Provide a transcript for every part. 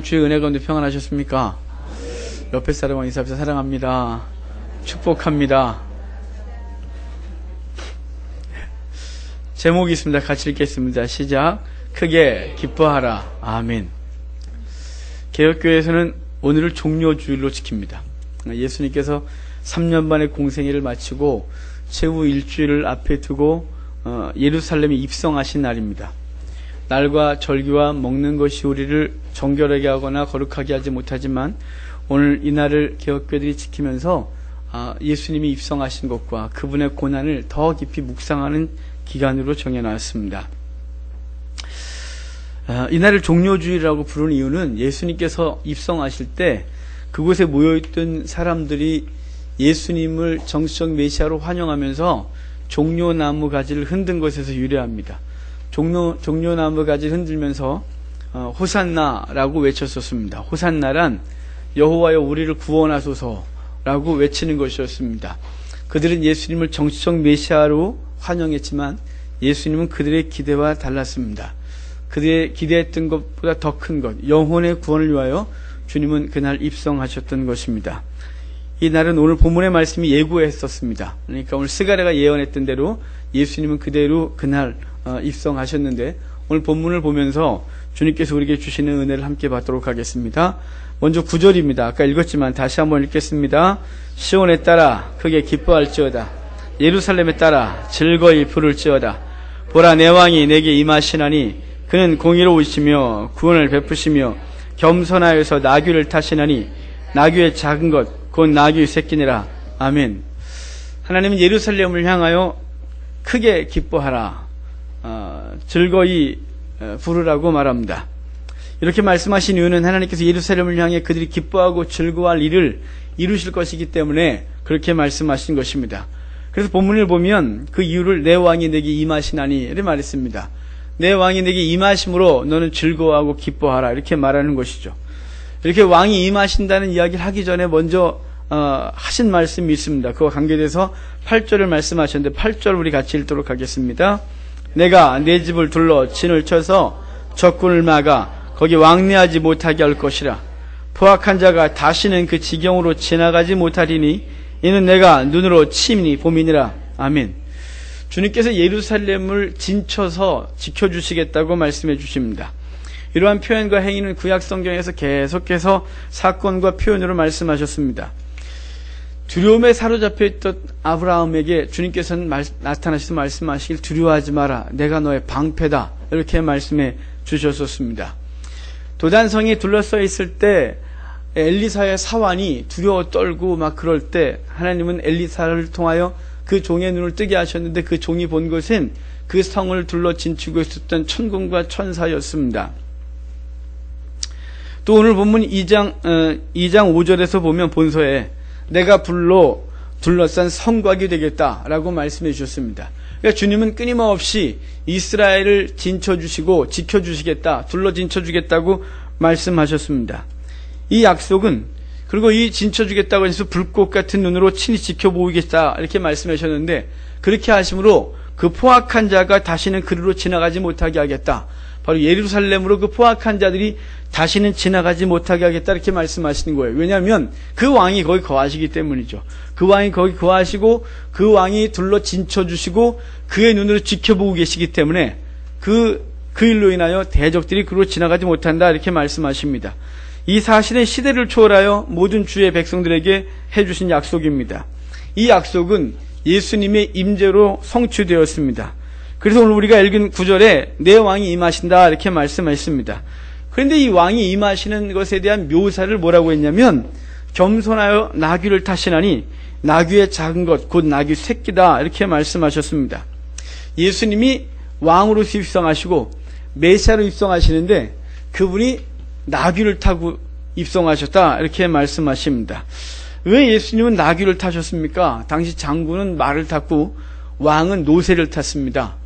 주의 은혜 가운데 평안하셨습니까? 옆에 사람과 인사합시다. 사랑합니다. 축복합니다. 제목이 있습니다. 같이 읽겠습니다. 시작. 크게 기뻐하라. 아멘. 개혁교회에서는 오늘을 종료주일로 지킵니다. 예수님께서 3년 만에 공생애를 마치고 최후 일주일을 앞에 두고 예루살렘에 입성하신 날입니다. 날과 절기와 먹는 것이 우리를 정결하게 하거나 거룩하게 하지 못하지만 오늘 이 날을 개혁교회들이 지키면서 예수님이 입성하신 것과 그분의 고난을 더 깊이 묵상하는 기간으로 정해놨습니다. 이 날을 종료주일이라고 부르는 이유는 예수님께서 입성하실 때 그곳에 모여있던 사람들이 예수님을 정치적 메시아로 환영하면서 종려나무 가지를 흔든 것에서 유래합니다. 종려나무 가지를 흔들면서 호산나라고 외쳤었습니다. 호산나란 여호와여 우리를 구원하소서라고 외치는 것이었습니다. 그들은 예수님을 정치적 메시아로 환영했지만 예수님은 그들의 기대와 달랐습니다. 그들의 기대했던 것보다 더 큰 것, 영혼의 구원을 위하여 주님은 그날 입성하셨던 것입니다. 이 날은 오늘 본문의 말씀이 예고했었습니다. 그러니까 오늘 스가랴가 예언했던 대로 예수님은 그대로 그날 입성하셨는데 오늘 본문을 보면서 주님께서 우리에게 주시는 은혜를 함께 받도록 하겠습니다. 먼저 9절입니다. 아까 읽었지만 다시 한번 읽겠습니다. 시온에 따라 크게 기뻐할지어다. 예루살렘에 따라 즐거이 부를지어다. 보라 내 왕이 내게 임하시나니 그는 공의로우시며 구원을 베푸시며 겸손하여서 나귀를 타시나니 나귀의 작은 것 곧 나귀의 새끼니라. 아멘. 하나님은 예루살렘을 향하여 크게 기뻐하라, 즐거이 부르라고 말합니다. 이렇게 말씀하신 이유는 하나님께서 예루살렘을 향해 그들이 기뻐하고 즐거워할 일을 이루실 것이기 때문에 그렇게 말씀하신 것입니다. 그래서 본문을 보면 그 이유를 내 왕이 내게 임하시나니 이렇게 말했습니다. 내 왕이 내게 임하심으로 너는 즐거워하고 기뻐하라 이렇게 말하는 것이죠. 이렇게 왕이 임하신다는 이야기를 하기 전에 먼저 하신 말씀이 있습니다. 그와 관계돼서 8절을 말씀하셨는데 8절 우리 같이 읽도록 하겠습니다. 내가 내 집을 둘러 진을 쳐서 적군을 막아 거기 왕래하지 못하게 할 것이라. 포악한 자가 다시는 그 지경으로 지나가지 못하리니 이는 내가 눈으로 치니 봄이니라. 아멘. 주님께서 예루살렘을 진쳐서 지켜주시겠다고 말씀해 주십니다. 이러한 표현과 행위는 구약 성경에서 계속해서 사건과 표현으로 말씀하셨습니다. 두려움에 사로잡혀 있던 아브라함에게 주님께서는 나타나셔서 말씀하시길 두려워하지 마라. 내가 너의 방패다. 이렇게 말씀해 주셨었습니다. 도단성이 둘러싸여 있을 때 엘리사의 사환이 두려워 떨고 막 그럴 때 하나님은 엘리사를 통하여 그 종의 눈을 뜨게 하셨는데 그 종이 본 것은 그 성을 둘러 진치고 있었던 천군과 천사였습니다. 또 오늘 본문 2장 5절에서 보면 본서에 내가 불로 둘러싼 성곽이 되겠다라고 말씀해 주셨습니다. 그러니까 주님은 끊임없이 이스라엘을 진쳐주시고 지켜주시겠다, 둘러 진쳐주겠다고 말씀하셨습니다. 이 약속은 그리고 이 진쳐주겠다고 해서 불꽃 같은 눈으로 친히 지켜보이겠다 이렇게 말씀하셨는데 그렇게 하심으로 그 포악한 자가 다시는 그리로 지나가지 못하게 하겠다. 바로 예루살렘으로 그 포악한 자들이 다시는 지나가지 못하게 하겠다 이렇게 말씀하시는 거예요. 왜냐하면 그 왕이 거기 거하시기 때문이죠. 그 왕이 거기 거하시고 그 왕이 둘러 진쳐주시고 그의 눈으로 지켜보고 계시기 때문에 그 일로 인하여 대적들이 그로 지나가지 못한다 이렇게 말씀하십니다. 이 사실은 시대를 초월하여 모든 주의 백성들에게 해주신 약속입니다. 이 약속은 예수님의 임재로 성취되었습니다. 그래서 오늘 우리가 읽은 9절에 내 왕이 임하신다 이렇게 말씀하셨습니다. 그런데 이 왕이 임하시는 것에 대한 묘사를 뭐라고 했냐면 겸손하여 나귀를 타시나니 나귀의 작은 것 곧 나귀 새끼다 이렇게 말씀하셨습니다. 예수님이 왕으로 입성하시고 메시아로 입성하시는데 그분이 나귀를 타고 입성하셨다 이렇게 말씀하십니다. 왜 예수님은 나귀를 타셨습니까? 당시 장군은 말을 탔고 왕은 노새를 탔습니다.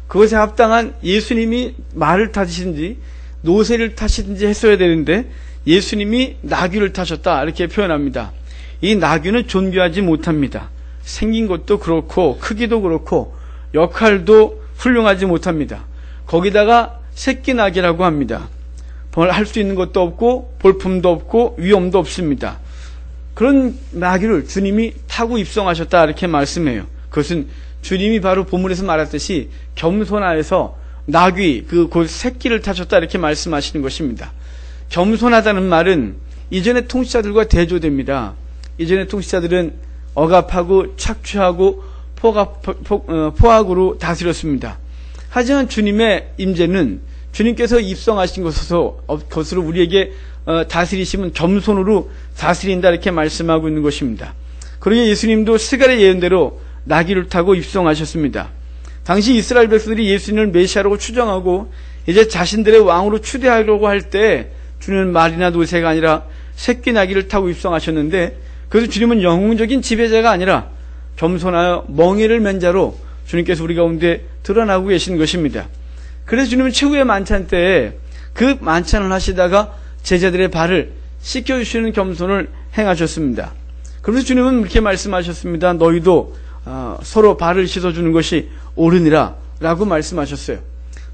그것에 합당한 예수님이 말을 타시든지 노새를 타시든지 했어야 되는데 예수님이 나귀를 타셨다 이렇게 표현합니다. 이 나귀는 존귀하지 못합니다. 생긴 것도 그렇고 크기도 그렇고 역할도 훌륭하지 못합니다. 거기다가 새끼 나귀라고 합니다. 할 수 있는 것도 없고 볼품도 없고 위엄도 없습니다. 그런 나귀를 주님이 타고 입성하셨다 이렇게 말씀해요. 그것은 주님이 바로 본문에서 말했듯이 겸손하여서 나귀 그 새끼를 타셨다 이렇게 말씀하시는 것입니다. 겸손하다는 말은 이전의 통치자들과 대조됩니다. 이전의 통치자들은 억압하고 착취하고 포악으로 다스렸습니다. 하지만 주님의 임재는 주님께서 입성하신 것으로 우리에게 다스리시면 겸손으로 다스린다 이렇게 말씀하고 있는 것입니다. 그러기에 예수님도 스갈의 예언대로 나귀를 타고 입성하셨습니다. 당시 이스라엘 백성들이 예수님을 메시아라고 추정하고 이제 자신들의 왕으로 추대하려고 할 때 주님은 말이나 노새가 아니라 새끼 나귀를 타고 입성하셨는데, 그래서 주님은 영웅적인 지배자가 아니라 겸손하여 멍에를 맨 자로 주님께서 우리 가운데 드러나고 계신 것입니다. 그래서 주님은 최후의 만찬 때에 그 만찬을 하시다가 제자들의 발을 씻겨주시는 겸손을 행하셨습니다. 그래서 주님은 이렇게 말씀하셨습니다. 너희도 서로 발을 씻어주는 것이 옳으니라 라고 말씀하셨어요.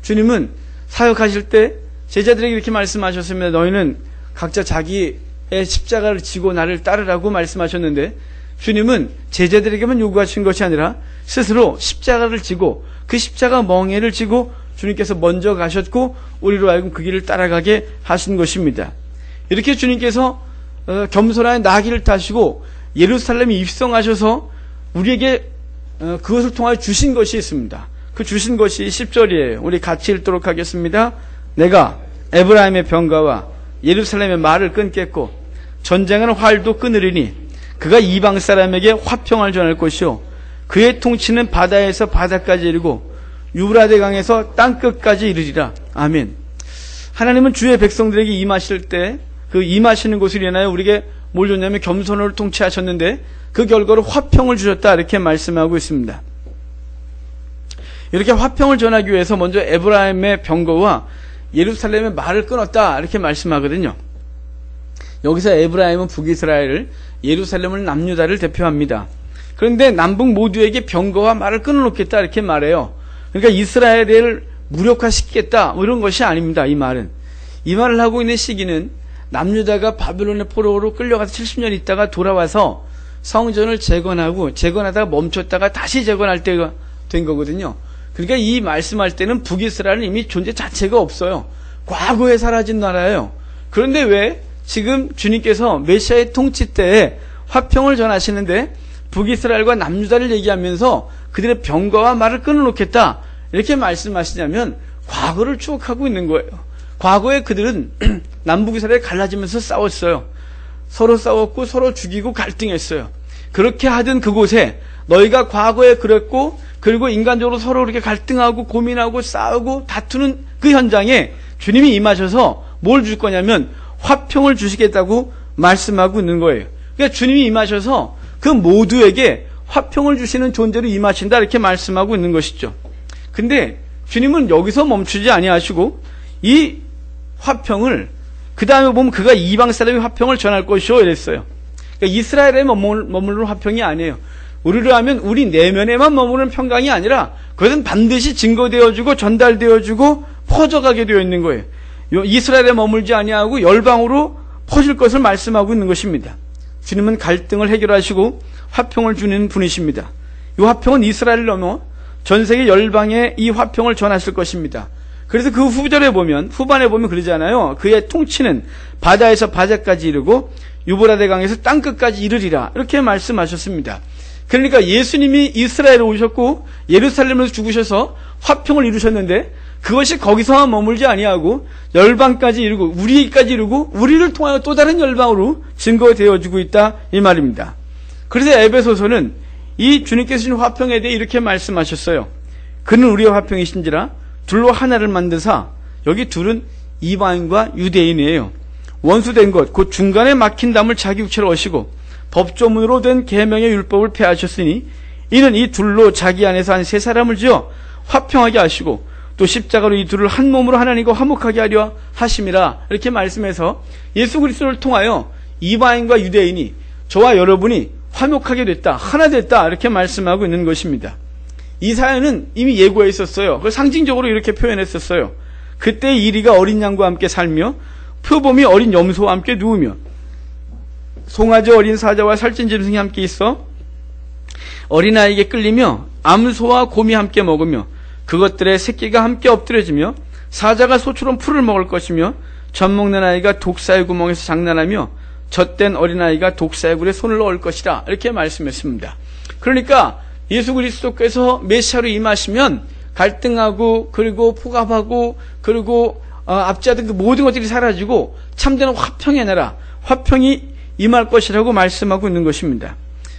주님은 사역하실 때 제자들에게 이렇게 말씀하셨습니다. 너희는 각자 자기의 십자가를 지고 나를 따르라고 말씀하셨는데, 주님은 제자들에게만 요구하신 것이 아니라 스스로 십자가를 지고 그 십자가 멍에를 지고 주님께서 먼저 가셨고 우리로 하여금 그 길을 따라가게 하신 것입니다. 이렇게 주님께서 겸손한 나귀를 타시고 예루살렘에 입성하셔서 우리에게 그것을 통하여 주신 것이 있습니다. 그 주신 것이 10절이에요. 우리 같이 읽도록 하겠습니다. 내가 에브라임의 병가와 예루살렘의 말을 끊겠고 전쟁하는 활도 끊으리니 그가 이방 사람에게 화평을 전할 것이요 그의 통치는 바다에서 바다까지 이르고 유브라데 강에서 땅끝까지 이르리라. 아멘. 하나님은 주의 백성들에게 임하실 때 그 임하시는 곳을 인하여 우리에게 뭘 줬냐면 겸손을 통치하셨는데 그 결과로 화평을 주셨다 이렇게 말씀하고 있습니다. 이렇게 화평을 전하기 위해서 먼저 에브라임의 병거와 예루살렘의 말을 끊었다 이렇게 말씀하거든요. 여기서 에브라임은 북이스라엘을, 예루살렘은 남유다를 대표합니다. 그런데 남북 모두에게 병거와 말을 끊어놓겠다 이렇게 말해요. 그러니까 이스라엘을 무력화시키겠다 뭐 이런 것이 아닙니다. 이 말은. 이 말을 하고 있는 시기는 남유다가 바벨론의 포로로 끌려가서 70년 있다가 돌아와서 성전을 재건하다가 멈췄다가 다시 재건할 때가 된 거거든요. 그러니까 이 말씀할 때는 북이스라엘은 이미 존재 자체가 없어요. 과거에 사라진 나라예요. 그런데 왜 지금 주님께서 메시아의 통치 때에 화평을 전하시는데 북이스라엘과 남유다를 얘기하면서 그들의 병거와 말을 끊어놓겠다 이렇게 말씀하시냐면 과거를 추억하고 있는 거예요. 과거에 그들은 남북이스라엘이 갈라지면서 싸웠어요. 서로 싸웠고 서로 죽이고 갈등했어요. 그렇게 하던 그곳에 너희가 과거에 그랬고 그리고 인간적으로 서로 그렇게 갈등하고 고민하고 싸우고 다투는 그 현장에 주님이 임하셔서 뭘 줄 거냐면 화평을 주시겠다고 말씀하고 있는 거예요. 그러니까 주님이 임하셔서 그 모두에게 화평을 주시는 존재로 임하신다 이렇게 말씀하고 있는 것이죠. 근데 주님은 여기서 멈추지 아니하시고 이 화평을 그 다음에 보면 그가 이방 사람의 화평을 전할 것이요 이랬어요. 그러니까 이스라엘에 머무르는 화평이 아니에요. 우리로 하면 우리 내면에만 머무르는 평강이 아니라 그것은 반드시 증거되어지고 전달되어지고 퍼져가게 되어 있는 거예요. 이스라엘에 머물지 아니하고 열방으로 퍼질 것을 말씀하고 있는 것입니다. 주님은 갈등을 해결하시고 화평을 주는 분이십니다. 이 화평은 이스라엘을 넘어 전 세계 열방에 이 화평을 전하실 것입니다. 그래서 그 후반에 보면 그러잖아요. 그의 통치는 바다에서 바다까지 이르고 유브라데 강에서 땅끝까지 이르리라 이렇게 말씀하셨습니다. 그러니까 예수님이 이스라엘에 오셨고 예루살렘에서 죽으셔서 화평을 이루셨는데 그것이 거기서만 머물지 아니하고 열방까지 이르고 우리까지 이르고 우리를 통하여 또 다른 열방으로 증거되어지고 있다 이 말입니다. 그래서 에베소서는 이 주님께서 주신 화평에 대해 이렇게 말씀하셨어요. 그는 우리의 화평이신지라 둘로 하나를 만드사, 여기 둘은 이방인과 유대인이에요. 원수된 것 곧 중간에 막힌 담을 자기 육체로 어시고 법조문으로 된 계명의 율법을 폐하셨으니 이는 이 둘로 자기 안에서 한 세 사람을 지어 화평하게 하시고 또 십자가로 이 둘을 한 몸으로 하나님과 화목하게 하려 하심이라 이렇게 말씀해서 예수 그리스도를 통하여 이방인과 유대인이 저와 여러분이 화목하게 됐다, 하나 됐다 이렇게 말씀하고 있는 것입니다. 이 사연은 이미 예고해 있었어요. 그걸 상징적으로 이렇게 표현했었어요. 그때 이리가 어린 양과 함께 살며 표범이 어린 염소와 함께 누우며 송아지 어린 사자와 살찐 짐승이 함께 있어 어린아이에게 끌리며 암소와 곰이 함께 먹으며 그것들의 새끼가 함께 엎드려지며 사자가 소처럼 풀을 먹을 것이며 젖 먹는 아이가 독사의 구멍에서 장난하며 젖된 어린아이가 독사의 굴에 손을 넣을 것이라 이렇게 말씀했습니다. 그러니까 예수 그리스도께서 메시아로 임하시면 갈등하고 그리고 포갑하고 그리고 압제하던 그 모든 것들이 사라지고 참된 화평의 나라, 화평이 임할 것이라고 말씀하고 있는 것입니다.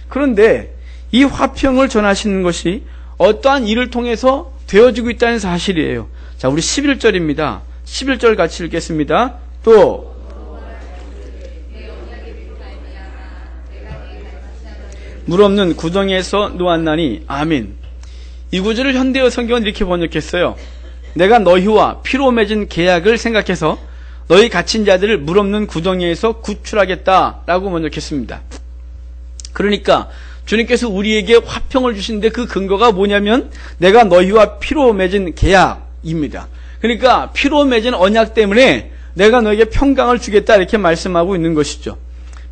그런데 이 화평을 전하시는 것이 어떠한 일을 통해서 되어지고 있다는 사실이에요. 자, 우리 11절입니다. 11절 같이 읽겠습니다. 또 물 없는 구덩이에서 놓았나니 아멘. 이 구절을 현대어 성경은 이렇게 번역했어요. 내가 너희와 피로 맺은 계약을 생각해서 너희 갇힌 자들을 물 없는 구덩이에서 구출하겠다라고 번역했습니다. 그러니까 주님께서 우리에게 화평을 주시는데 그 근거가 뭐냐면 내가 너희와 피로 맺은 계약입니다. 그러니까 피로 맺은 언약 때문에 내가 너에게 평강을 주겠다 이렇게 말씀하고 있는 것이죠.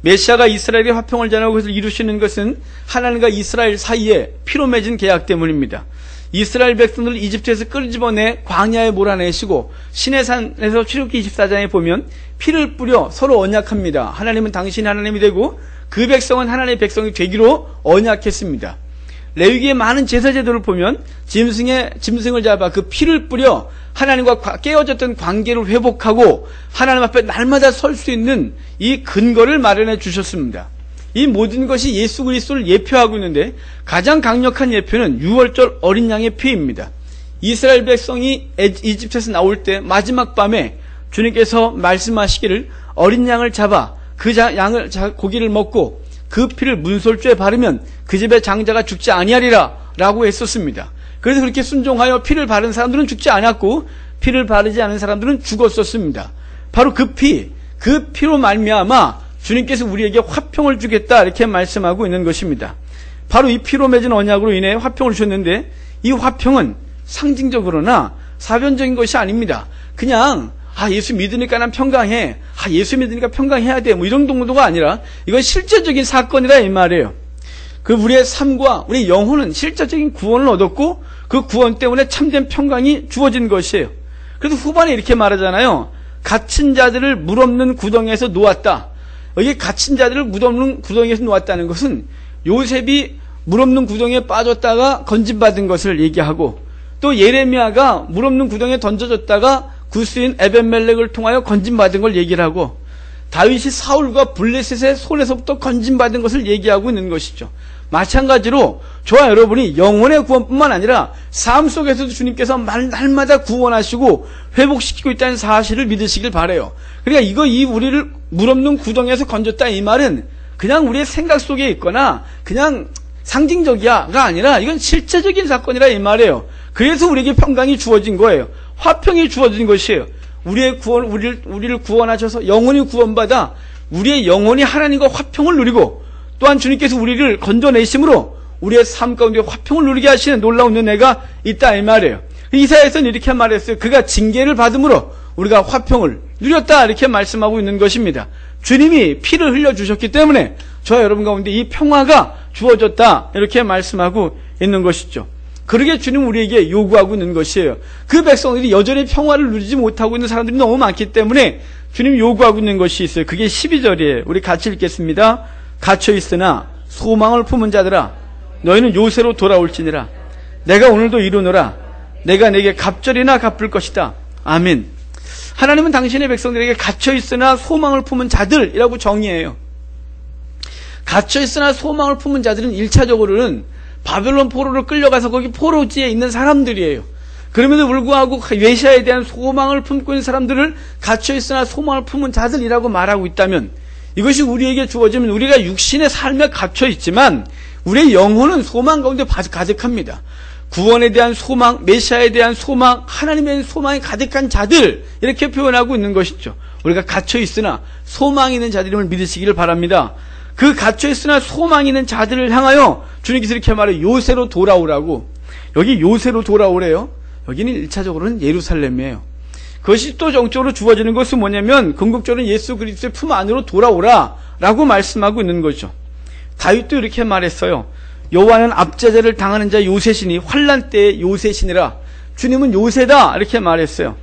메시아가 이스라엘의 화평을 전하고 그것을 이루시는 것은 하나님과 이스라엘 사이에 피로 맺은 계약 때문입니다. 이스라엘 백성들을 이집트에서 끌집어내 광야에 몰아내시고 시내산에서 출애굽기 24장에 보면 피를 뿌려 서로 언약합니다. 하나님은 당신이 하나님이 되고 그 백성은 하나님의 백성이 되기로 언약했습니다. 레위기의 많은 제사제도를 보면 짐승을 잡아 그 피를 뿌려 하나님과 깨어졌던 관계를 회복하고 하나님 앞에 날마다 설 수 있는 이 근거를 마련해 주셨습니다. 이 모든 것이 예수 그리스도를 예표하고 있는데 가장 강력한 예표는 유월절 어린 양의 피입니다. 이스라엘 백성이 이집트에서 나올 때 마지막 밤에 주님께서 말씀하시기를 어린 양을 잡아 그 고기를 먹고 그 피를 문설주에 바르면 그 집의 장자가 죽지 아니하리라 라고 했었습니다. 그래서 그렇게 순종하여 피를 바른 사람들은 죽지 않았고 피를 바르지 않은 사람들은 죽었었습니다. 바로 그 피로 말미암아 주님께서 우리에게 화평을 주겠다 이렇게 말씀하고 있는 것입니다. 바로 이 피로 맺은 언약으로 인해 화평을 주셨는데 이 화평은 상징적으로나 사변적인 것이 아닙니다. 그냥 예수 믿으니까 난 평강해. 예수 믿으니까 평강해야 돼. 뭐 이런 정도가 아니라 이건 실제적인 사건이라 이 말이에요. 그 우리의 삶과 우리 영혼은 실제적인 구원을 얻었고 그 구원 때문에 참된 평강이 주어진 것이에요. 그래서 후반에 이렇게 말하잖아요. 갇힌 자들을 물 없는 구덩이에서 놓았다. 여기 갇힌 자들을 물 없는 구덩이에서 놓았다는 것은 요셉이 물 없는 구덩이에 빠졌다가 건진받은 것을 얘기하고 또 예레미야가 물 없는 구덩이에 던져졌다가 구스인 에벤멜렉을 통하여 건진받은 걸 얘기를 하고 다윗이 사울과 블레셋의 손에서부터 건진받은 것을 얘기하고 있는 것이죠. 마찬가지로 저와 여러분이 영혼의 구원뿐만 아니라 삶 속에서도 주님께서 날마다 구원하시고 회복시키고 있다는 사실을 믿으시길 바라요. 그러니까 우리를 물 없는 구덩이에서 건졌다 이 말은 그냥 우리의 생각 속에 있거나 그냥 상징적이야가 아니라 이건 실제적인 사건이라 이 말이에요. 그래서 우리에게 평강이 주어진 거예요. 화평이 주어진 것이에요. 우리를 구원하셔서 영혼이 구원받아 우리의 영혼이 하나님과 화평을 누리고 또한 주님께서 우리를 건져내심으로 우리의 삶 가운데 화평을 누리게 하시는 놀라운 은혜가 있다 이 말이에요. 이사야서는 이렇게 말했어요. 그가 징계를 받음으로 우리가 화평을 누렸다 이렇게 말씀하고 있는 것입니다. 주님이 피를 흘려주셨기 때문에 저와 여러분 가운데 이 평화가 주어졌다 이렇게 말씀하고 있는 것이죠. 그러게 주님 우리에게 요구하고 있는 것이에요. 그 백성들이 여전히 평화를 누리지 못하고 있는 사람들이 너무 많기 때문에 주님 요구하고 있는 것이 있어요. 그게 12절이에요. 우리 같이 읽겠습니다. 갇혀있으나 소망을 품은 자들아 너희는 요새로 돌아올지니라. 내가 오늘도 이루노라. 내가 내게 갑절이나 갚을 것이다. 아멘. 하나님은 당신의 백성들에게 갇혀있으나 소망을 품은 자들이라고 정의해요. 갇혀있으나 소망을 품은 자들은 1차적으로는 바벨론 포로로 끌려가서 거기 포로지에 있는 사람들이에요. 그럼에도 불구하고 메시아에 대한 소망을 품고 있는 사람들을 갇혀있으나 소망을 품은 자들이라고 말하고 있다면 이것이 우리에게 주어지면 우리가 육신의 삶에 갇혀있지만 우리의 영혼은 소망 가운데 가득합니다. 구원에 대한 소망, 메시아에 대한 소망, 하나님에 대한 소망이 가득한 자들 이렇게 표현하고 있는 것이죠. 우리가 갇혀있으나 소망이 있는 자들임을 믿으시기를 바랍니다. 그 갇혀있으나 소망이 있는 자들을 향하여 주님께서 이렇게 말해요. 요새로 돌아오라고. 여기 요새로 돌아오래요. 여기는 1차적으로는 예루살렘이에요. 그것이 또 영적으로 주어지는 것은 뭐냐면 궁극적으로 예수 그리스도의 품 안으로 돌아오라 라고 말씀하고 있는 거죠. 다윗도 이렇게 말했어요. 여호와는 압제자를 당하는 자 요새시니 환난 때의 요새시니라. 주님은 요새다 이렇게 말했어요.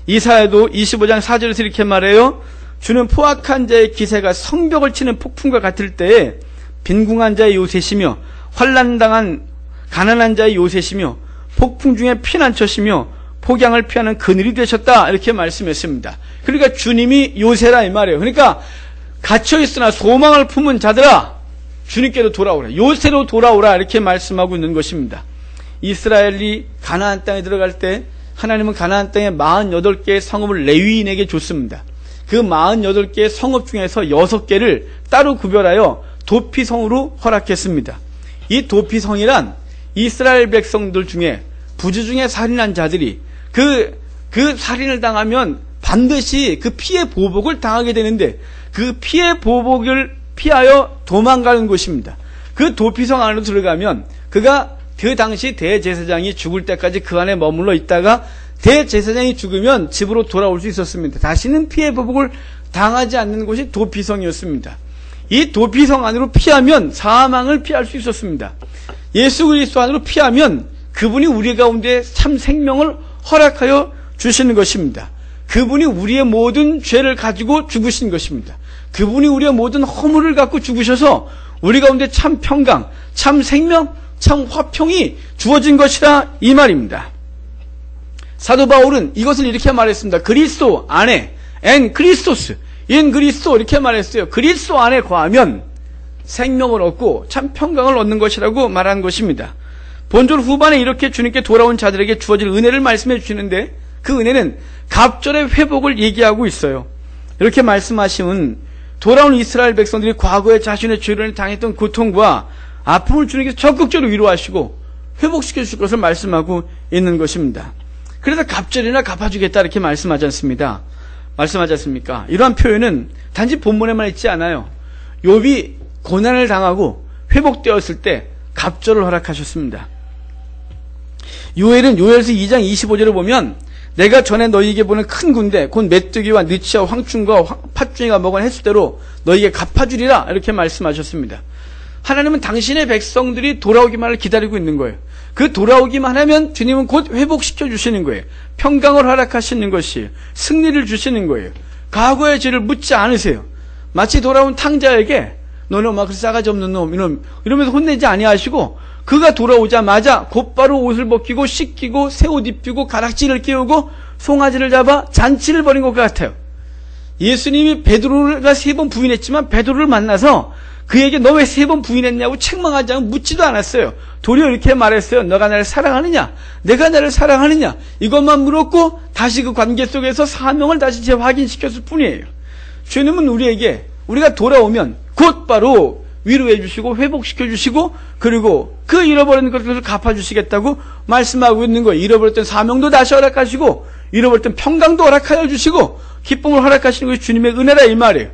이사야도 25장 4절에서 이렇게 말해요. 주는 포악한 자의 기세가 성벽을 치는 폭풍과 같을 때에 빈궁한 자의 요새시며 환난당한 가난한 자의 요새시며 폭풍 중에 피난처시며 폭양을 피하는 그늘이 되셨다 이렇게 말씀했습니다. 그러니까 주님이 요새라 이 말이에요. 그러니까 갇혀있으나 소망을 품은 자들아 주님께로 돌아오라, 요새로 돌아오라 이렇게 말씀하고 있는 것입니다. 이스라엘이 가나안 땅에 들어갈 때 하나님은 가나안 땅에 48개의 성읍을 레위인에게 줬습니다. 그 48개의 성읍 중에서 6개를 따로 구별하여 도피성으로 허락했습니다. 이 도피성이란 이스라엘 백성들 중에 부주 중에 살인한 자들이 그 살인을 당하면 반드시 그 피해 보복을 당하게 되는데 그 피해 보복을 피하여 도망가는 곳입니다. 그 도피성 안으로 들어가면 그가 그 당시 대제사장이 죽을 때까지 그 안에 머물러 있다가 대제사장이 죽으면 집으로 돌아올 수 있었습니다. 다시는 피해 보복을 당하지 않는 곳이 도피성이었습니다. 이 도피성 안으로 피하면 사망을 피할 수 있었습니다. 예수 그리스도 안으로 피하면 그분이 우리 가운데 참 생명을 허락하여 주시는 것입니다. 그분이 우리의 모든 죄를 가지고 죽으신 것입니다. 그분이 우리의 모든 허물을 갖고 죽으셔서 우리 가운데 참 평강, 참 생명, 참 화평이 주어진 것이라 이 말입니다. 사도 바울은 이것을 이렇게 말했습니다. 그리스도 안에 엔 크리스토스 인 그리스도 이렇게 말했어요. 그리스도 안에 거하면 생명을 얻고 참 평강을 얻는 것이라고 말한 것입니다. 본절 후반에 이렇게 주님께 돌아온 자들에게 주어질 은혜를 말씀해 주시는데 그 은혜는 갑절의 회복을 얘기하고 있어요. 이렇게 말씀하시면 돌아온 이스라엘 백성들이 과거에 자신의 죄를 당했던 고통과 아픔을 주님께서 적극적으로 위로하시고 회복시켜 주실 것을 말씀하고 있는 것입니다. 그래서 갑절이나 갚아주겠다 이렇게 말씀하지 않습니다. 말씀하지 않습니까? 이러한 표현은 단지 본문에만 있지 않아요. 욥이 고난을 당하고 회복되었을 때 갑절을 허락하셨습니다. 요엘은 요엘서 2장 25절을 보면 내가 전에 너희에게 보는 큰 군대 곧 메뚜기와 느치와 황충과 팥중이가 먹은 횟수대로 너희에게 갚아주리라 이렇게 말씀하셨습니다. 하나님은 당신의 백성들이 돌아오기만을 기다리고 있는 거예요. 그 돌아오기만 하면 주님은 곧 회복시켜 주시는 거예요. 평강을 허락하시는 것이에요. 승리를 주시는 거예요. 과거의 죄를 묻지 않으세요. 마치 돌아온 탕자에게 너는 막 싸가지 없는 놈 이러면서 혼내지 아니하시고 그가 돌아오자마자 곧바로 옷을 벗기고 씻기고 새 옷 입히고 가락지를 끼우고 송아지를 잡아 잔치를 벌인 것 같아요. 예수님이 베드로가 3번 부인했지만 베드로를 만나서 그에게 너 왜 3번 부인했냐고 책망하지 않고 묻지도 않았어요. 도리어 이렇게 말했어요. 너가 나를 사랑하느냐? 내가 나를 사랑하느냐? 이것만 물었고 다시 그 관계 속에서 사명을 다시 재확인시켰을 뿐이에요. 주님은 우리에게 우리가 돌아오면 곧바로 위로해 주시고 회복시켜 주시고 그리고 그 잃어버린 것들을 갚아주시겠다고 말씀하고 있는 거예요. 잃어버렸던 사명도 다시 허락하시고 잃어버렸던 평강도 허락하여 주시고 기쁨을 허락하시는 것이 주님의 은혜라 이 말이에요.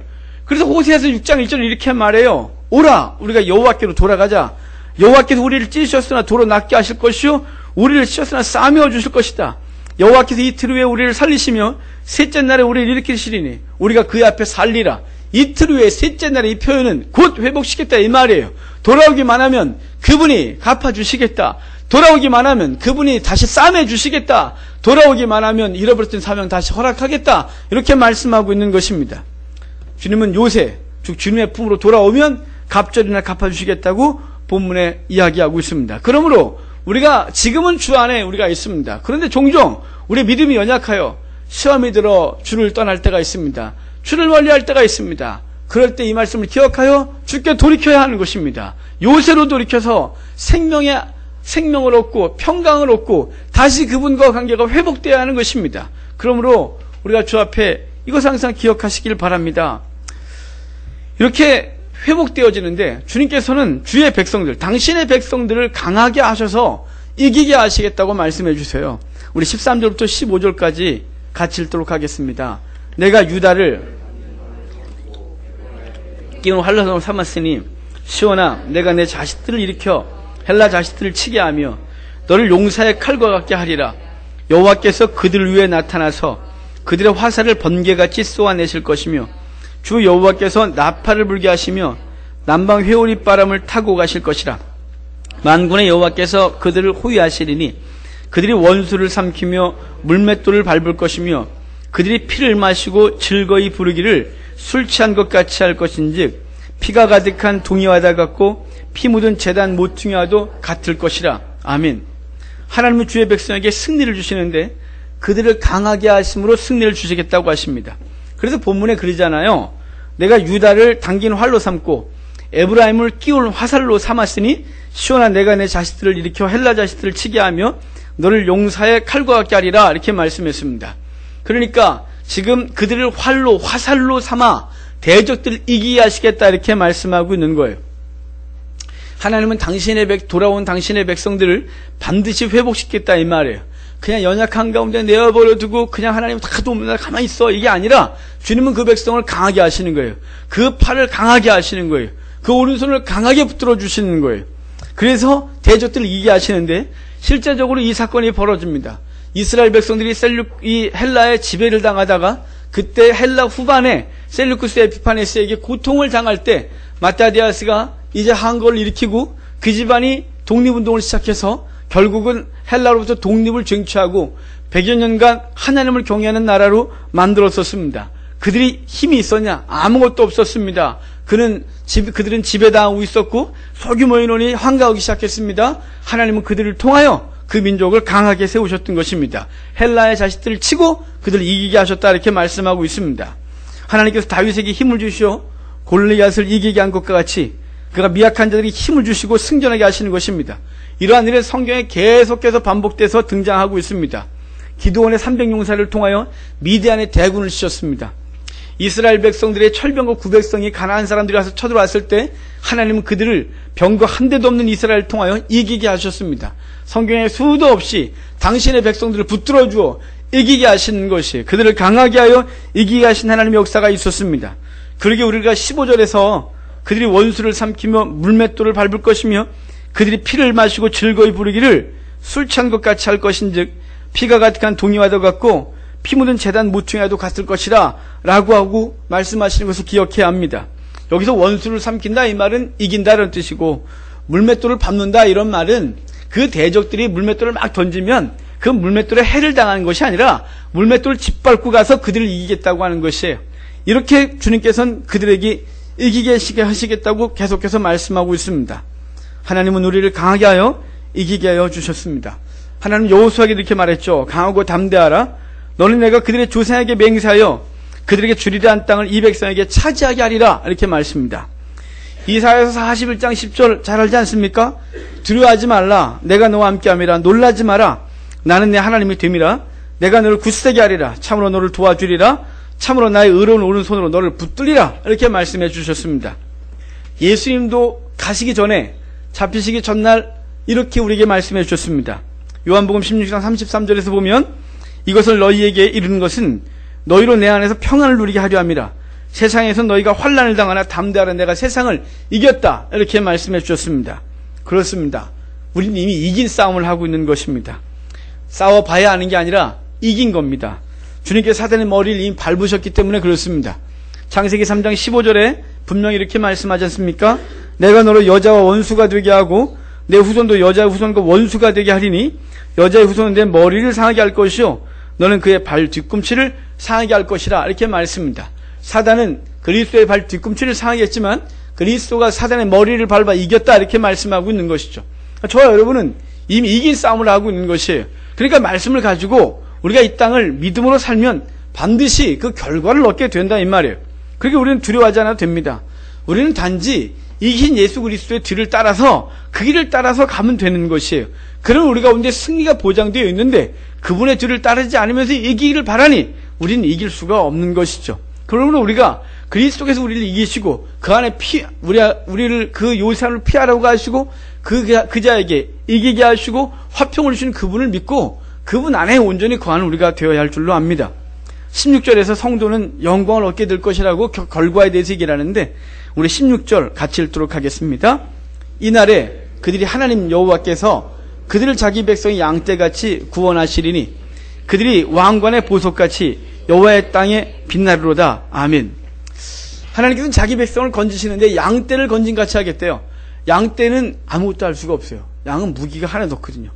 그래서 호세아서 6장 1절에 이렇게 말해요. 오라 우리가 여호와께로 돌아가자. 여호와께서 우리를 찢으셨으나 도로 낫게 하실 것이요 우리를 찢었으나 싸매어 주실 것이다. 여호와께서 이틀 후에 우리를 살리시며 셋째 날에 우리를 일으키시리니 우리가 그 앞에 살리라. 이틀 후에 셋째 날에 이 표현은 곧 회복시켰다 이 말이에요. 돌아오기만 하면 그분이 갚아주시겠다. 돌아오기만 하면 그분이 다시 싸매주시겠다. 돌아오기만 하면 잃어버렸던 사명 다시 허락하겠다. 이렇게 말씀하고 있는 것입니다. 주님은 요새 즉 주님의 품으로 돌아오면 갑절이나 갚아주시겠다고 본문에 이야기하고 있습니다. 그러므로 우리가 지금은 주 안에 우리가 있습니다. 그런데 종종 우리의 믿음이 연약하여 시험이 들어 주를 떠날 때가 있습니다. 주를 멀리할 때가 있습니다. 그럴 때 이 말씀을 기억하여 주께 돌이켜야 하는 것입니다. 요새로 돌이켜서 생명을 얻고 평강을 얻고 다시 그분과 관계가 회복되어야 하는 것입니다. 그러므로 우리가 주 앞에 이것을 항상 기억하시길 바랍니다. 이렇게 회복되어지는데 주님께서는 주의 백성들, 당신의 백성들을 강하게 하셔서 이기게 하시겠다고 말씀해 주세요. 우리 13절부터 15절까지 같이 읽도록 하겠습니다. 내가 유다를 끼운 활로성을 삼았으니 시온아 내가 내 자식들을 일으켜 헬라 자식들을 치게 하며 너를 용사의 칼과 같게 하리라. 여호와께서 그들 위에 나타나서 그들의 화살을 번개같이 쏘아내실 것이며 주 여호와께서 나팔을 불게 하시며 남방 회오리 바람을 타고 가실 것이라. 만군의 여호와께서 그들을 호위하시리니 그들이 원수를 삼키며 물맷돌을 밟을 것이며 그들이 피를 마시고 즐거이 부르기를 술 취한 것 같이 할 것인즉 피가 가득한 동이와다 같고 피 묻은 제단 모퉁이와도 같을 것이라. 아멘. 하나님은 주의 백성에게 승리를 주시는데 그들을 강하게 하심으로 승리를 주시겠다고 하십니다. 그래서 본문에 그러잖아요. 내가 유다를 당긴 활로 삼고 에브라임을 끼울 화살로 삼았으니 시온아 내가 내 자식들을 일으켜 헬라 자식들을 치게 하며 너를 용사의 칼과 같게 하리라 이렇게 말씀했습니다. 그러니까 지금 그들을 활로 화살로 삼아 대적들을 이기게 하시겠다 이렇게 말씀하고 있는 거예요. 하나님은 돌아온 당신의 백성들을 반드시 회복시키겠다 이 말이에요. 그냥 연약한 가운데 내어버려 두고 그냥 하나님 다 돕는다 가만히 있어 이게 아니라 주님은 그 백성을 강하게 하시는 거예요. 그 팔을 강하게 하시는 거예요. 그 오른손을 강하게 붙들어 주시는 거예요. 그래서 대적들을 이기게 하시는데 실제적으로 이 사건이 벌어집니다. 이스라엘 백성들이 이 헬라의 지배를 당하다가 그때 헬라 후반에 셀루쿠스 에피파네스에게 고통을 당할 때 마타디아스가 이제 한거를 일으키고 그 집안이 독립운동을 시작해서 결국은 헬라로부터 독립을 쟁취하고 100여 년간 하나님을 경외하는 나라로 만들었었습니다. 그들이 힘이 있었냐? 아무것도 없었습니다. 그들은 지배당하고 있었고 소규모 인원이 황가하기 시작했습니다. 하나님은 그들을 통하여 그 민족을 강하게 세우셨던 것입니다. 헬라의 자식들을 치고 그들을 이기게 하셨다 이렇게 말씀하고 있습니다. 하나님께서 다윗에게 힘을 주시어 골리앗을 이기게 한 것과 같이 그가 미약한 자들에게 힘을 주시고 승전하게 하시는 것입니다. 이러한 일은 성경에 계속해서 반복돼서 등장하고 있습니다. 기드온의 300용사를 통하여 미디안의 대군을 치셨습니다. 이스라엘 백성들의 철병과 구백성이 가나안 사람들이 와서 쳐들어왔을 때 하나님은 그들을 병거 한 대도 없는 이스라엘을 통하여 이기게 하셨습니다. 성경에 수도 없이 당신의 백성들을 붙들어 주어 이기게 하시는 것이 그들을 강하게 하여 이기게 하신 하나님의 역사가 있었습니다. 그러게 우리가 15절에서 그들이 원수를 삼키며 물맷돌을 밟을 것이며 그들이 피를 마시고 즐거이 부르기를 술 취한 것 같이 할 것인즉 피가 가득한 동이와도 같고 피 묻은 제단 모퉁이와도 같을 것이라 라고 하고 말씀하시는 것을 기억해야 합니다. 여기서 원수를 삼킨다 이 말은 이긴다는 뜻이고 물맷돌을 밟는다 이런 말은 그 대적들이 물맷돌을 막 던지면 그 물맷돌에 해를 당하는 것이 아니라 물맷돌을 짓밟고 가서 그들을 이기겠다고 하는 것이에요. 이렇게 주님께서는 그들에게 이기게 하시겠다고 계속해서 말씀하고 있습니다. 하나님은 우리를 강하게 하여 이기게 하여 주셨습니다. 하나님 여호수아에게 이렇게 말했죠. 강하고 담대하라. 너는 내가 그들의 조상에게 맹세하여 그들에게 주리라 한 땅을 이 백성에게 차지하게 하리라. 이렇게 말씀입니다. 이사야서 41장 10절 잘 알지 않습니까? 두려워하지 말라. 내가 너와 함께함이라. 놀라지 마라. 나는 내 하나님이 됨이라. 내가 너를 굳세게 하리라. 참으로 너를 도와주리라. 참으로 나의 의로운 오른손으로 너를 붙들리라. 이렇게 말씀해 주셨습니다. 예수님도 가시기 전에 잡히시기 전날 이렇게 우리에게 말씀해 주셨습니다. 요한복음 16장 33절에서 보면 이것을 너희에게 이르는 것은 너희로 내 안에서 평안을 누리게 하려 함이라. 세상에서 너희가 환난을 당하나 담대하라. 내가 세상을 이겼다. 이렇게 말씀해 주셨습니다. 그렇습니다. 우리는 이미 이긴 싸움을 하고 있는 것입니다. 싸워봐야 하는 게 아니라 이긴 겁니다. 주님께서 사단의 머리를 이미 밟으셨기 때문에 그렇습니다. 창세기 3장 15절에 분명히 이렇게 말씀하지 않습니까? 내가 너를 여자와 원수가 되게 하고 내 후손도 여자의 후손과 원수가 되게 하리니 여자의 후손은 내 머리를 상하게 할 것이요 너는 그의 발 뒤꿈치를 상하게 할 것이라. 이렇게 말씀입니다. 사단은 그리스도의 발 뒤꿈치를 상하게 했지만 그리스도가 사단의 머리를 밟아 이겼다. 이렇게 말씀하고 있는 것이죠. 저와 여러분은 이미 이긴 싸움을 하고 있는 것이에요. 그러니까 말씀을 가지고 우리가 이 땅을 믿음으로 살면 반드시 그 결과를 얻게 된다 이 말이에요. 그러니까 우리는 두려워하지 않아도 됩니다. 우리는 단지 이긴 예수 그리스도의 뒤를 따라서 그 길을 따라서 가면 되는 것이에요. 그럼 우리가 언제 승리가 보장되어 있는데 그분의 뒤를 따르지 않으면서 이기기를 바라니 우리는 이길 수가 없는 것이죠. 그러므로 우리가 그리스도께서 우리를 이기시고 그 안에 우리를 그 요새를 피하라고 하시고 그 자에게 이기게 하시고 화평을 주시는 그분을 믿고 그분 안에 온전히 거하는 우리가 되어야 할 줄로 압니다. 16절에서 성도는 영광을 얻게 될 것이라고 결과에 대해서 얘기를 하는데 우리 16절 같이 읽도록 하겠습니다. 이날에 그들이 하나님 여호와께서 그들을 자기 백성의 양떼같이 구원하시리니 그들이 왕관의 보석같이 여호와의 땅에 빛나리로다. 아멘. 하나님께서는 자기 백성을 건지시는데 양떼를 건진같이 하겠대요. 양떼는 아무것도 할 수가 없어요. 양은 무기가 하나도 없거든요.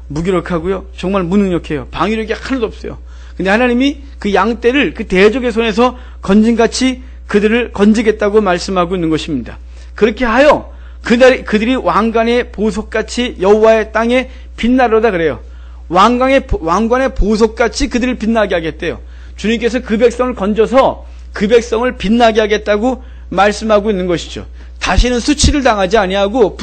무기력하고요. 정말 무능력해요. 방위력이 하나도 없어요. 근데 하나님이 그 양떼를 그 대적의 손에서 건진같이 그들을 건지겠다고 말씀하고 있는 것입니다. 그렇게 하여 그들이 왕관의 보석같이 여호와의 땅에 빛나리로다 그래요. 왕관의 보석같이 그들을 빛나게 하겠대요. 주님께서 그 백성을 건져서 그 백성을 빛나게 하겠다고 말씀하고 있는 것이죠. 다시는 수치를 당하지 아니하고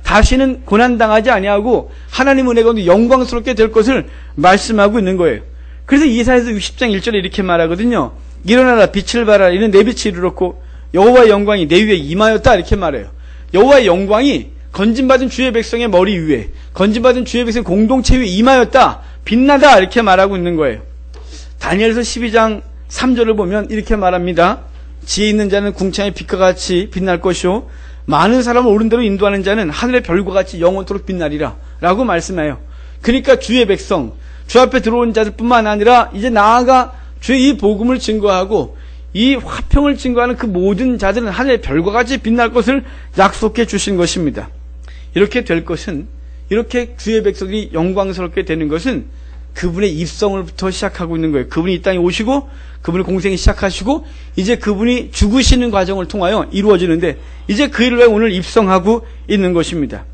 다시는 고난당하지 아니하고 하나님 은혜 가운데 영광스럽게 될 것을 말씀하고 있는 거예요. 그래서 이사야서 60장 1절에 이렇게 말하거든요. 일어나라 빛을 발하라 이는 내 빛이 이르렀고 여호와의 영광이 내 위에 임하였다 이렇게 말해요. 여호와의 영광이 건진받은 주의 백성의 머리 위에 건진받은 주의 백성의 공동체 위에 임하였다 빛나다 이렇게 말하고 있는 거예요. 다니엘서 12장 3절을 보면 이렇게 말합니다. 지혜 있는 자는 궁창의 빛과 같이 빛날 것이요 많은 사람을 옳은 대로 인도하는 자는 하늘의 별과 같이 영원토록 빛나리라 라고 말씀해요. 그러니까 주의 백성 주 앞에 들어온 자들뿐만 아니라 이제 나아가 주의 이 복음을 증거하고 이 화평을 증거하는 그 모든 자들은 하늘의 별과 같이 빛날 것을 약속해 주신 것입니다. 이렇게 될 것은 이렇게 주의 백성이 영광스럽게 되는 것은 그분의 입성을부터 시작하고 있는 거예요. 그분이 이 땅에 오시고 그분의 공생이 시작하시고 이제 그분이 죽으시는 과정을 통하여 이루어지는데 이제 그 일을 오늘 입성하고 있는 것입니다.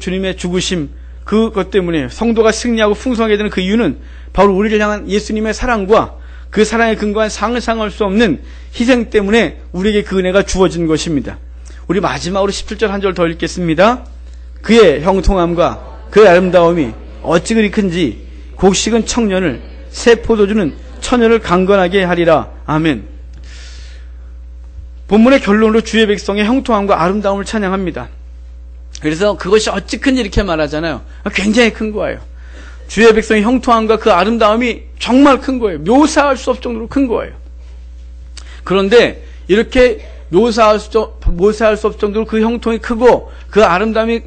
주님의 죽으심 그것 때문에 성도가 승리하고 풍성하게 되는 그 이유는 바로 우리를 향한 예수님의 사랑과 그 사랑에 근거한 상상할 수 없는 희생 때문에 우리에게 그 은혜가 주어진 것입니다. 우리 마지막으로 17절 한 절 더 읽겠습니다. 그의 형통함과 그의 아름다움이 어찌 그리 큰지 곡식은 청년을 새 포도주는 처녀를 강건하게 하리라. 아멘. 본문의 결론으로 주의 백성의 형통함과 아름다움을 찬양합니다. 그래서 그것이 어찌 큰지 이렇게 말하잖아요. 굉장히 큰 거예요. 주의 백성의 형통함과 그 아름다움이 정말 큰 거예요. 묘사할 수 없을 정도로 큰 거예요. 그런데 이렇게 묘사할 수 없을 정도로 그 형통이 크고 그 아름다움이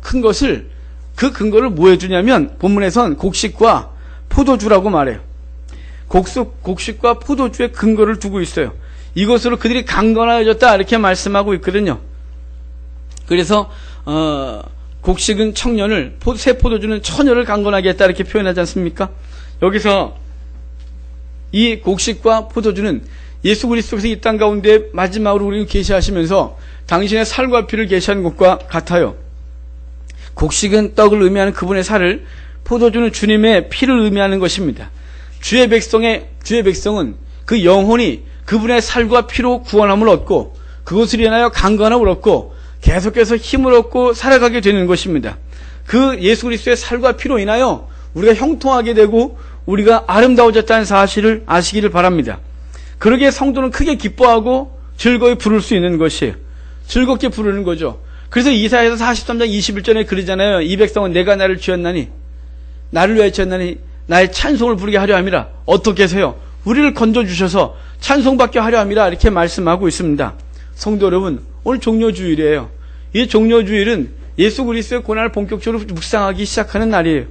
큰 것을 그 근거를 뭐 해주냐면 본문에선 곡식과 포도주라고 말해요. 곡식과 포도주의 근거를 두고 있어요. 이것으로 그들이 강건하여졌다 이렇게 말씀하고 있거든요. 그래서 곡식은 청년을 새 포도주는 처녀를 강건하게 했다 이렇게 표현하지 않습니까? 여기서 이 곡식과 포도주는 예수 그리스도께서 이 땅 가운데 마지막으로 우리를 계시하시면서 당신의 살과 피를 계시하는 것과 같아요. 곡식은 떡을 의미하는 그분의 살을, 포도주는 주님의 피를 의미하는 것입니다. 주의 백성은 그 영혼이 그분의 살과 피로 구원함을 얻고 그것을 인하여 강건함을 얻고 계속해서 힘을 얻고 살아가게 되는 것입니다. 그 예수 그리스도의 살과 피로 인하여 우리가 형통하게 되고 우리가 아름다워졌다는 사실을 아시기를 바랍니다. 그러기에 성도는 크게 기뻐하고 즐거이 부를 수 있는 것이에요. 즐겁게 부르는 거죠. 그래서 이사야서 43장 21절에 그러잖아요. 이 백성은 내가 나를 지었나니 나를 위하여 지었나니 나의 찬송을 부르게 하려 함이라. 어떻게 해서요? 우리를 건져주셔서 찬송받게 하려 함이라 이렇게 말씀하고 있습니다. 성도 여러분, 오늘 종료주일이에요. 이 종료주일은 예수 그리스도의 고난을 본격적으로 묵상하기 시작하는 날이에요.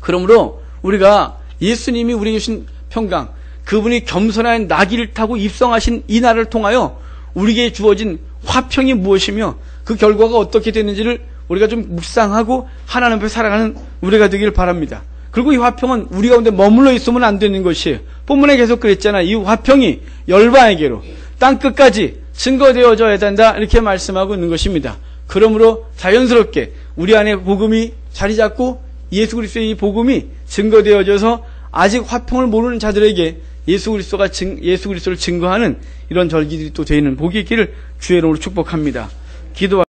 그러므로 우리가 예수님이 우리에게 주신 평강, 그분이 겸손한 나귀를 타고 입성하신 이 날을 통하여 우리에게 주어진 화평이 무엇이며 그 결과가 어떻게 되는지를 우리가 좀 묵상하고 하나님 앞에 살아가는 우리가 되길 바랍니다. 그리고 이 화평은 우리 가운데 머물러 있으면 안 되는 것이에요. 본문에 계속 그랬잖아. 이 화평이 열방에게로 땅 끝까지 증거되어져야 된다 이렇게 말씀하고 있는 것입니다. 그러므로 자연스럽게 우리 안에 복음이 자리 잡고 예수 그리스도의 이 복음이 증거되어져서 아직 화평을 모르는 자들에게 예수 그리스도를 증거하는 이런 절기들이 또 되는 복이 있기를 주의 이름으로 축복합니다. 기도하